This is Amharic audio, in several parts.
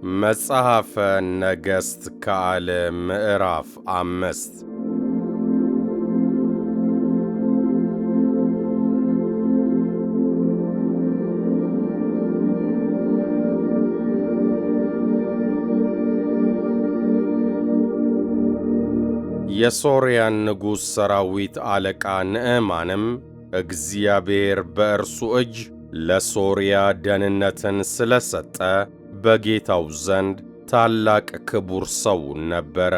መጽሐፈ ነገሥት ካልዕ ምዕራፍ 5 የሶርያን ንጉሥ ሰራዊት አለቃ ንዕማንም እግዚአብሔር በእርሱ እጅ ለሶርያ ደህንነትን ስለሰጠ በጌታው ዘንድ ታላቅ ክቡር ሰው ነበረ።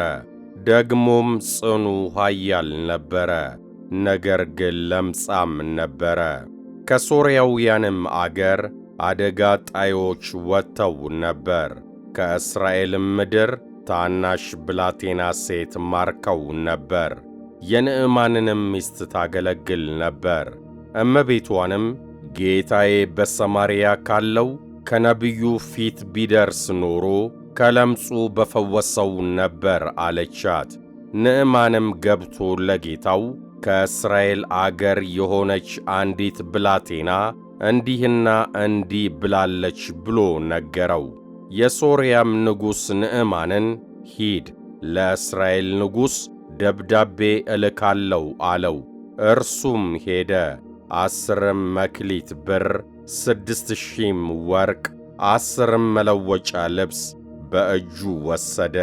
ደግሞም ጽኑ ኃያል ነበረ፣ ነገር ግን ለምጻም ነበረ። ከሶርያውያንም አገር አደጋ ጣዮች ወጥተው ነበር። ከእስራኤልም ምድር ታናሽ ብላቴና ሴት ማርከው ነበር። የንዕማንንም ሚስት ታገለግል ነበር። እመቤቷንም ጌታዬ በሰማርያ ካለው ከነቢዩ ፊት ቢደርስ ኖሮ ከለምጹ በፈወሰው ነበር አለቻት። ንዕማንም ገብቶ ለጌታው ከእስራኤል አገር የሆነች አንዲት ብላቴና እንዲህና እንዲህ ብላለች ብሎ ነገረው። የሶርያም ንጉሥ ንዕማንን ሂድ፣ ለእስራኤል ንጉሥ ደብዳቤ እልካለሁ አለው። እርሱም ሄደ። 10 መክሊት ብር፣ 6,000 ወርቅ፣ 10 መለወጫ ልብስ በእጁ ወሰደ።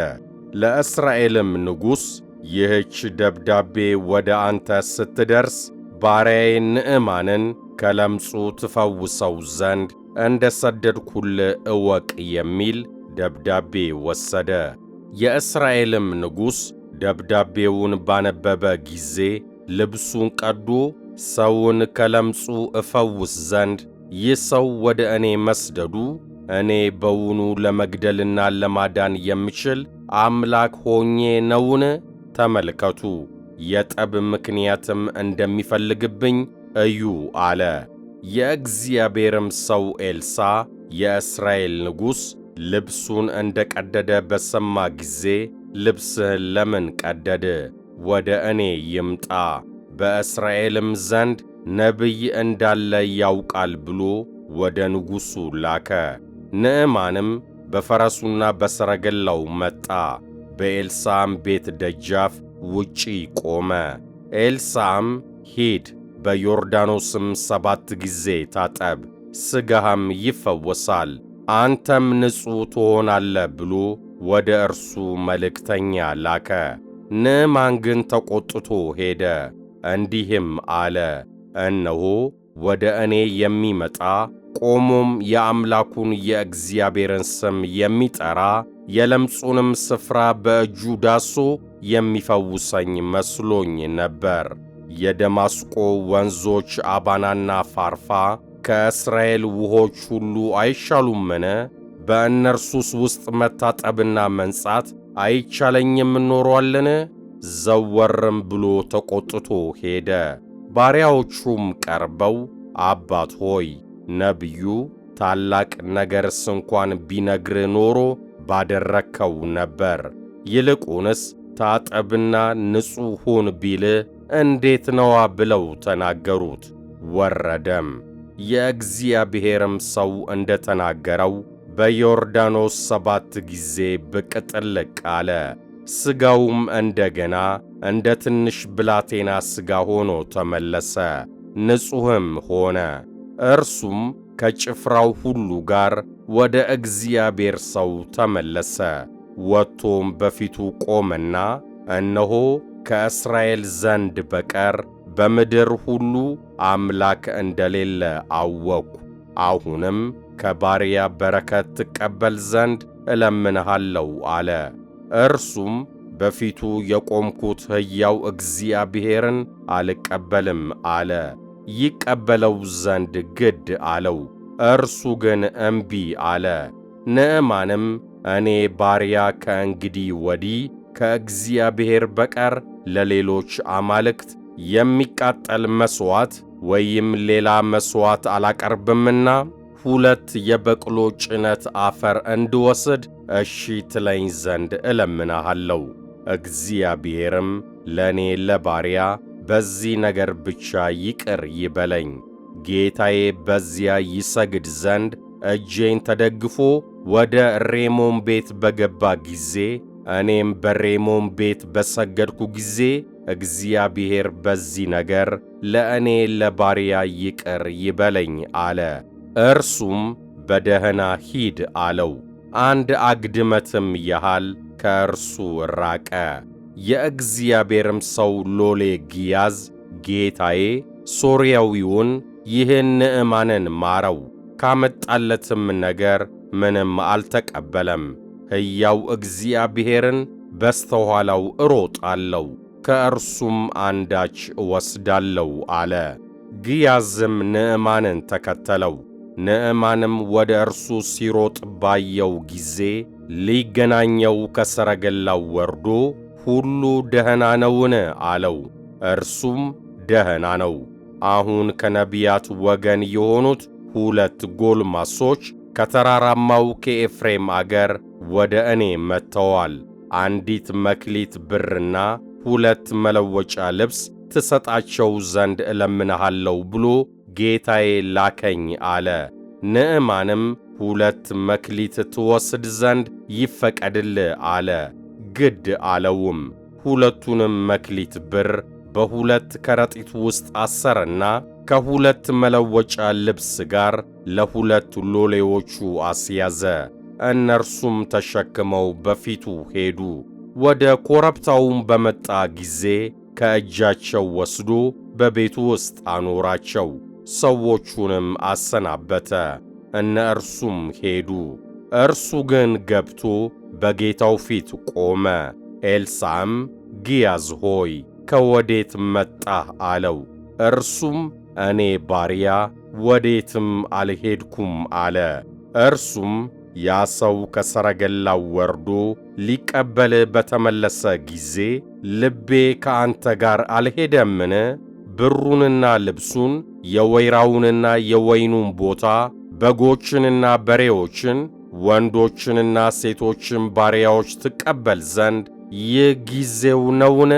ለእስራኤልም ንጉሥ ይህች ደብዳቤ ወደ አንተ ስትደርስ ባሪያዬ ንዕማንን ከለምጹ ትፈውሰው ዘንድ እንደ ሰደድኩልህ እወቅ የሚል ደብዳቤ ወሰደ። የእስራኤልም ንጉሥ ደብዳቤውን ባነበበ ጊዜ ልብሱን ቀዶ ሰውን ከለምጹ እፈውስ ዘንድ ይህ ሰው ወደ እኔ መስደዱ እኔ በውኑ ለመግደልና ለማዳን የምችል አምላክ ሆኜ ነውን? ተመልከቱ፣ የጠብ ምክንያትም እንደሚፈልግብኝ እዩ አለ። የእግዚአብሔርም ሰው ኤልሳዕ የእስራኤል ንጉሥ ልብሱን እንደ ቀደደ በሰማ ጊዜ ልብስህን ለምን ቀደድ? ወደ እኔ ይምጣ፣ በእስራኤልም ዘንድ ነቢይ እንዳለ ያውቃል ብሎ ወደ ንጉሡ ላከ። ንዕማንም በፈረሱና በሰረገላው መጣ፣ በኤልሳዕም ቤት ደጃፍ ውጪ ቆመ። ኤልሳዕም ሂድ፣ በዮርዳኖስም 7 ጊዜ ታጠብ፣ ሥጋህም ይፈወሳል፣ አንተም ንጹሕ ትሆናለህ ብሎ ወደ እርሱ መልእክተኛ ላከ። ንዕማን ግን ተቈጥቶ ሄደ፣ እንዲህም አለ፣ እነሆ ወደ እኔ የሚመጣ ቆሞም የአምላኩን የእግዚአብሔርን ስም የሚጠራ የለምጹንም ስፍራ በእጁ ዳሶ የሚፈውሰኝ መስሎኝ ነበር። የደማስቆ ወንዞች አባናና ፋርፋ ከእስራኤል ውኆች ሁሉ አይሻሉምን? በእነርሱስ ውስጥ መታጠብና መንጻት አይቻለኝም ኖሮአልን? ዘወርም ብሎ ተቈጥቶ ሄደ። ባሪያዎቹም ቀርበው አባት ሆይ ነቢዩ ታላቅ ነገርስ እንኳን ቢነግርህ ኖሮ ባደረግከው ነበር። ይልቁንስ ታጠብና ንጹሕ ሁን ቢልህ እንዴት ነዋ ብለው ተናገሩት። ወረደም። የእግዚአብሔርም ሰው እንደ ተናገረው በዮርዳኖስ 7 ጊዜ ብቅ ጥልቅ አለ። ሥጋውም እንደገና እንደ ትንሽ ብላቴና ሥጋ ሆኖ ተመለሰ፣ ንጹሕም ሆነ። እርሱም ከጭፍራው ሁሉ ጋር ወደ እግዚአብሔር ሰው ተመለሰ። ወጥቶም በፊቱ ቆመና እነሆ ከእስራኤል ዘንድ በቀር በምድር ሁሉ አምላክ እንደሌለ አወቅሁ። አሁንም ከባሪያ በረከት ትቀበል ዘንድ እለምንሃለሁ አለ። እርሱም በፊቱ የቆምኩት ሕያው እግዚአብሔርን አልቀበልም አለ። ይቀበለው ዘንድ ግድ አለው። እርሱ ግን እምቢ አለ። ንዕማንም እኔ ባሪያ ከእንግዲህ ወዲህ ከእግዚአብሔር በቀር ለሌሎች አማልክት የሚቃጠል መሥዋዕት ወይም ሌላ መሥዋዕት አላቀርብምና 2 የበቅሎ ጭነት አፈር እንድወስድ እሺ ትለኝ ዘንድ እለምንሃለሁ። እግዚአብሔርም ለእኔ ለባሪያ በዚህ ነገር ብቻ ይቅር ይበለኝ። ጌታዬ በዚያ ይሰግድ ዘንድ እጄን ተደግፎ ወደ ሬሞን ቤት በገባ ጊዜ እኔም በሬሞን ቤት በሰገድኩ ጊዜ እግዚአብሔር በዚህ ነገር ለእኔ ለባሪያ ይቅር ይበለኝ አለ። እርሱም በደህና ሂድ አለው። አንድ አግድመትም ያህል ከእርሱ ራቀ። የእግዚአብሔርም ሰው ሎሌ ግያዝ ጌታዬ ሶርያዊውን ይህን ንዕማንን ማረው፣ ካመጣለትም ነገር ምንም አልተቀበለም። ሕያው እግዚአብሔርን በስተኋላው እሮጣለሁ፣ ከእርሱም አንዳች እወስዳለሁ አለ። ግያዝም ንዕማንን ተከተለው። ንዕማንም ወደ እርሱ ሲሮጥ ባየው ጊዜ ሊገናኘው ከሰረገላው ወርዶ ሁሉ ደህና ነውን? አለው። እርሱም ደህና ነው። አሁን ከነቢያት ወገን የሆኑት 2 ጎልማሶች ከተራራማው ከኤፍሬም አገር ወደ እኔ መጥተዋል። አንዲት መክሊት ብርና 2 መለወጫ ልብስ ትሰጣቸው ዘንድ እለምንሃለሁ ብሎ ጌታዬ ላከኝ አለ። ንዕማንም 2 መክሊት ትወስድ ዘንድ ይፈቀድልህ አለ። ግድ አለውም። 2ቱንም መክሊት ብር በ2 ከረጢት ውስጥ አሰረና ከ2 መለወጫ ልብስ ጋር ለ2 ሎሌዎቹ አስያዘ። እነርሱም ተሸክመው በፊቱ ሄዱ። ወደ ኮረብታውም በመጣ ጊዜ ከእጃቸው ወስዶ በቤቱ ውስጥ አኖራቸው። ሰዎቹንም አሰናበተ። እነርሱም ሄዱ። እርሱ ግን ገብቶ በጌታው ፊት ቆመ። ኤልሳዕም ግያዝ ሆይ ከወዴት መጣህ? አለው። እርሱም እኔ ባሪያ ወዴትም አልሄድኩም አለ። እርሱም ያ ሰው ከሰረገላው ወርዶ ሊቀበልህ በተመለሰ ጊዜ ልቤ ከአንተ ጋር አልሄደምን? ብሩንና ልብሱን፣ የወይራውንና የወይኑን ቦታ፣ በጎችንና በሬዎችን፣ ወንዶችንና ሴቶችን ባሪያዎች ትቀበል ዘንድ ይህ ጊዜው ነውን?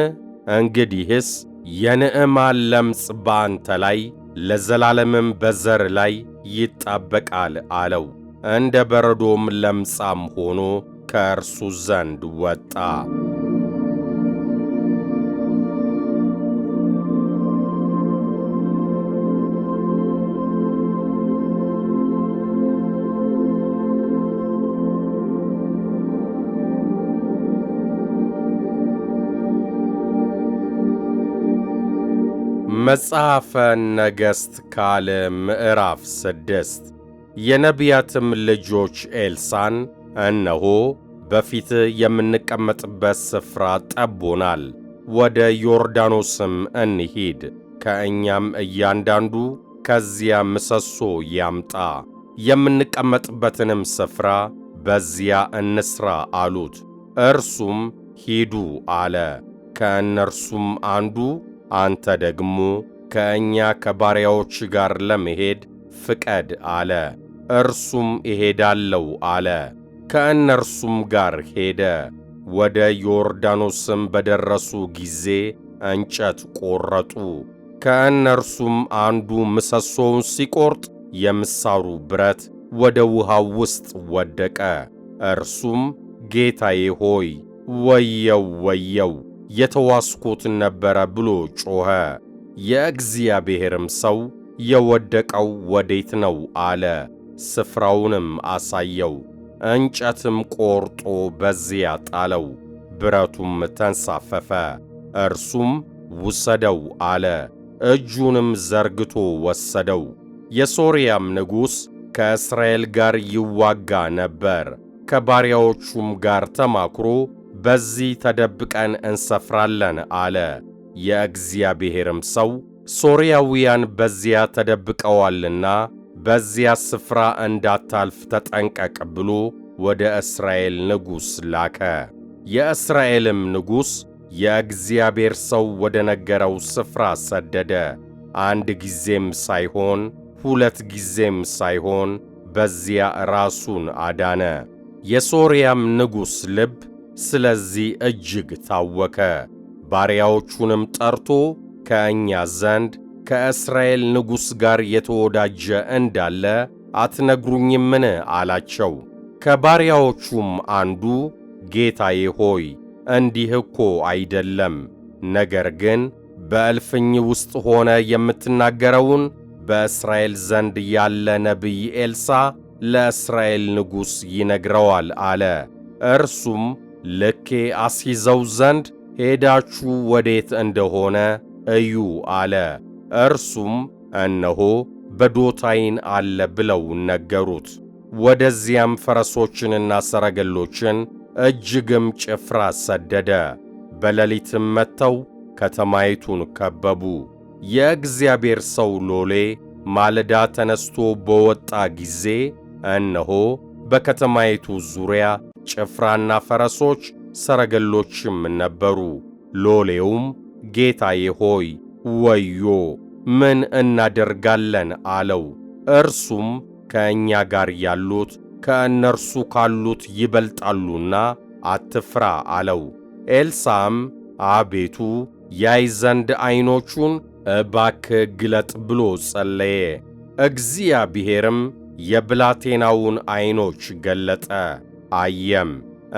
እንግዲህስ የንዕማን ለምጽ በአንተ ላይ ለዘላለምም በዘር ላይ ይጣበቃል አለው። እንደ በረዶም ለምጻም ሆኖ ከእርሱ ዘንድ ወጣ። መጽሐፈ ነገሥት ካልዕ ምዕራፍ 6 የነቢያትም ልጆች ኤልሳዕን እነሆ በፊትህ የምንቀመጥበት ስፍራ ጠቦናል፣ ወደ ዮርዳኖስም እንሂድ፣ ከእኛም እያንዳንዱ ከዚያ ምሰሶ ያምጣ፣ የምንቀመጥበትንም ስፍራ በዚያ እንሥራ አሉት። እርሱም ሂዱ አለ። ከእነርሱም አንዱ አንተ ደግሞ ከእኛ ከባሪያዎች ጋር ለመሄድ ፍቀድ አለ። እርሱም እሄዳለሁ አለ። ከእነርሱም ጋር ሄደ። ወደ ዮርዳኖስም በደረሱ ጊዜ እንጨት ቈረጡ። ከእነርሱም አንዱ ምሰሶውን ሲቈርጥ የምሳሩ ብረት ወደ ውሃው ውስጥ ወደቀ። እርሱም ጌታዬ ሆይ ወየው ወየው የተዋስኩት ነበረ ብሎ ጮኸ። የእግዚአብሔርም ሰው የወደቀው ወዴት ነው አለ። ስፍራውንም አሳየው። እንጨትም ቈርጦ በዚያ ጣለው። ብረቱም ተንሳፈፈ። እርሱም ውሰደው አለ። እጁንም ዘርግቶ ወሰደው። የሶርያም ንጉሥ ከእስራኤል ጋር ይዋጋ ነበር። ከባሪያዎቹም ጋር ተማክሮ በዚህ ተደብቀን እንሰፍራለን አለ። የእግዚአብሔርም ሰው ሶርያውያን በዚያ ተደብቀዋልና በዚያ ስፍራ እንዳታልፍ ተጠንቀቅ ብሎ ወደ እስራኤል ንጉሥ ላከ። የእስራኤልም ንጉሥ የእግዚአብሔር ሰው ወደ ነገረው ስፍራ ሰደደ። 1 ጊዜም ሳይሆን 2 ጊዜም ሳይሆን በዚያ ራሱን አዳነ። የሶርያም ንጉሥ ልብ ስለዚህ እጅግ ታወከ። ባሪያዎቹንም ጠርቶ ከእኛ ዘንድ ከእስራኤል ንጉሥ ጋር የተወዳጀ እንዳለ አትነግሩኝምን? አላቸው። ከባሪያዎቹም አንዱ ጌታዬ ሆይ እንዲህ እኮ አይደለም፣ ነገር ግን በእልፍኝ ውስጥ ሆነ የምትናገረውን በእስራኤል ዘንድ ያለ ነቢይ ኤልሳዕ ለእስራኤል ንጉሥ ይነግረዋል አለ። እርሱም ልኬ አስይዘው ዘንድ ሄዳችሁ ወዴት እንደሆነ እዩ አለ። እርሱም እነሆ በዶታይን አለ ብለው ነገሩት። ወደዚያም ፈረሶችንና ሰረገሎችን እጅግም ጭፍራ ሰደደ። በሌሊትም መጥተው ከተማይቱን ከበቡ። የእግዚአብሔር ሰው ሎሌ ማለዳ ተነስቶ በወጣ ጊዜ እነሆ በከተማይቱ ዙሪያ ጭፍራና ፈረሶች ሰረገሎችም ነበሩ። ሎሌውም ጌታዬ ሆይ ወዮ፣ ምን እናደርጋለን አለው። እርሱም ከእኛ ጋር ያሉት ከእነርሱ ካሉት ይበልጣሉና አትፍራ አለው። ኤልሳዕም አቤቱ ያይ ዘንድ ዐይኖቹን እባክህ ግለጥ ብሎ ጸለየ። እግዚአብሔርም የብላቴናውን ዐይኖች ገለጠ፣ አየም።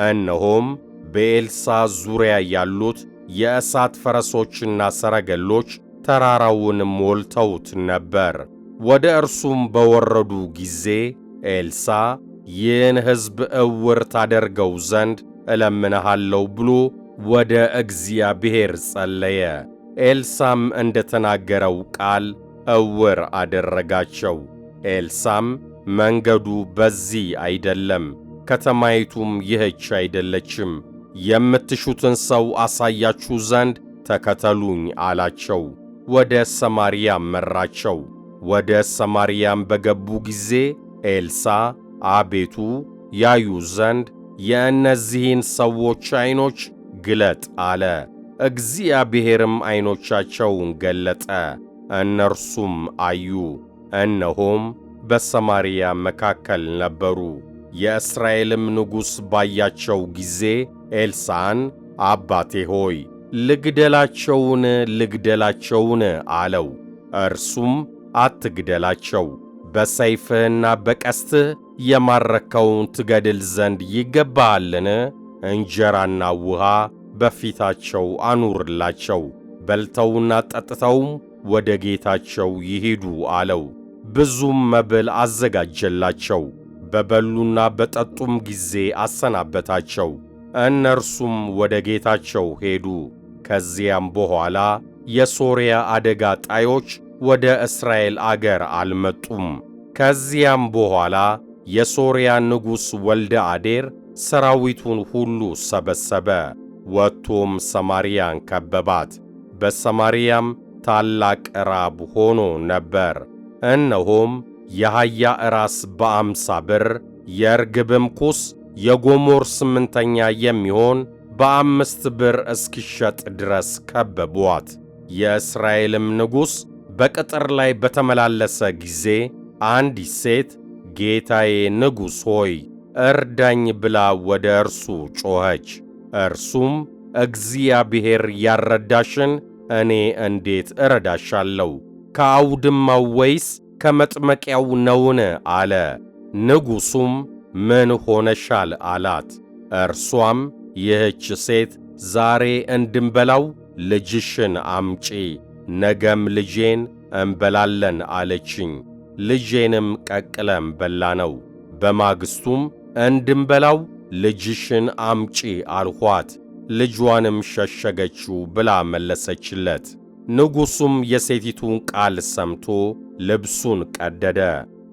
እነሆም በኤልሳዕ ዙሪያ ያሉት የእሳት ፈረሶችና ሰረገሎች ተራራውን ሞልተውት ነበር። ወደ እርሱም በወረዱ ጊዜ ኤልሳዕ ይህን ሕዝብ ዕውር ታደርገው ዘንድ እለምንሃለሁ ብሎ ወደ እግዚአብሔር ጸለየ። ኤልሳዕም እንደ ተናገረው ቃል ዕውር አደረጋቸው። ኤልሳዕም መንገዱ በዚህ አይደለም፣ ከተማይቱም ይህች አይደለችም፣ የምትሹትን ሰው አሳያችሁ ዘንድ ተከተሉኝ አላቸው። ወደ ሰማርያም መራቸው። ወደ ሰማርያም በገቡ ጊዜ ኤልሳዕ አቤቱ ያዩ ዘንድ የእነዚህን ሰዎች ዐይኖች ግለጥ አለ። እግዚአብሔርም ዐይኖቻቸውን ገለጠ፣ እነርሱም አዩ፣ እነሆም በሰማርያ መካከል ነበሩ። የእስራኤልም ንጉሥ ባያቸው ጊዜ ኤልሳዕን አባቴ ሆይ ልግደላቸውን አለው። እርሱም አትግደላቸው፣ በሰይፍህና በቀስትህ የማረከውን ትገድል ዘንድ ይገባሃልን? እንጀራና ውሃ በፊታቸው አኑርላቸው፣ በልተውና ጠጥተውም ወደ ጌታቸው ይሂዱ አለው። ብዙም መብል አዘጋጀላቸው። በበሉና በጠጡም ጊዜ አሰናበታቸው። እነርሱም ወደ ጌታቸው ሄዱ። ከዚያም በኋላ የሶርያ አደጋ ጣዮች ወደ እስራኤል አገር አልመጡም። ከዚያም በኋላ የሶርያ ንጉሥ ወልደ አዴር ሰራዊቱን ሁሉ ሰበሰበ፣ ወጥቶም ሰማርያን ከበባት። በሰማርያም ታላቅ ራብ ሆኖ ነበር። እነሆም የአህያ ራስ በ50 ብር የርግብም ኩስ የጎሞር 8ኛ የሚሆን በ5 ብር እስኪሸጥ ድረስ ከበቧት። የእስራኤልም ንጉሥ በቅጥር ላይ በተመላለሰ ጊዜ አንዲት ሴት ጌታዬ ንጉሥ ሆይ እርዳኝ ብላ ወደ እርሱ ጮኸች። እርሱም እግዚአብሔር ያረዳሽን እኔ እንዴት እረዳሻለሁ? ከአውድማው ወይስ ከመጥመቂያው ነውን? አለ። ንጉሡም ምን ሆነሻል? አላት። እርሷም ይህች ሴት ዛሬ እንድንበላው ልጅሽን አምጪ፣ ነገም ልጄን እንበላለን አለችኝ። ልጄንም ቀቅለን በላነው። በማግስቱም እንድንበላው ልጅሽን አምጪ አልኋት፣ ልጇንም ሸሸገችው ብላ መለሰችለት። ንጉሡም የሴቲቱን ቃል ሰምቶ ልብሱን ቀደደ፣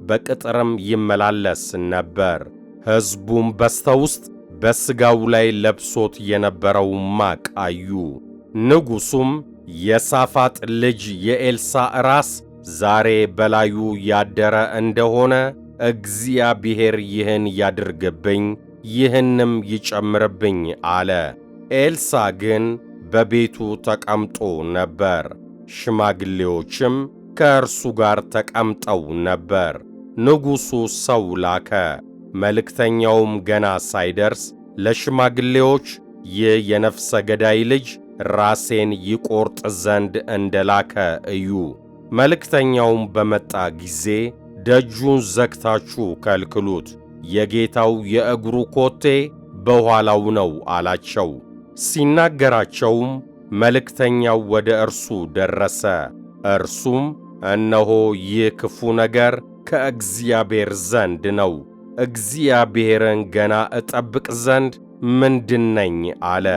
በቅጥርም ይመላለስ ነበር። ሕዝቡም በስተውስጥ በሥጋው ላይ ለብሶት የነበረውን ማቅ አዩ። ንጉሡም የሳፋጥ ልጅ የኤልሳዕ ራስ ዛሬ በላዩ ያደረ እንደሆነ እግዚአብሔር ይህን ያድርግብኝ፣ ይህንም ይጨምርብኝ አለ። ኤልሳዕ ግን በቤቱ ተቀምጦ ነበር። ሽማግሌዎችም ከእርሱ ጋር ተቀምጠው ነበር። ንጉሡ ሰው ላከ። መልእክተኛውም ገና ሳይደርስ ለሽማግሌዎች ይህ የነፍሰ ገዳይ ልጅ ራሴን ይቈርጥ ዘንድ እንደላከ እዩ። መልእክተኛውም በመጣ ጊዜ ደጁን ዘግታችሁ ከልክሉት፣ የጌታው የእግሩ ኮቴ በኋላው ነው አላቸው። ሲናገራቸውም መልእክተኛው ወደ እርሱ ደረሰ። እርሱም እነሆ ይህ ክፉ ነገር ከእግዚአብሔር ዘንድ ነው፣ እግዚአብሔርን ገና እጠብቅ ዘንድ ምንድነኝ አለ።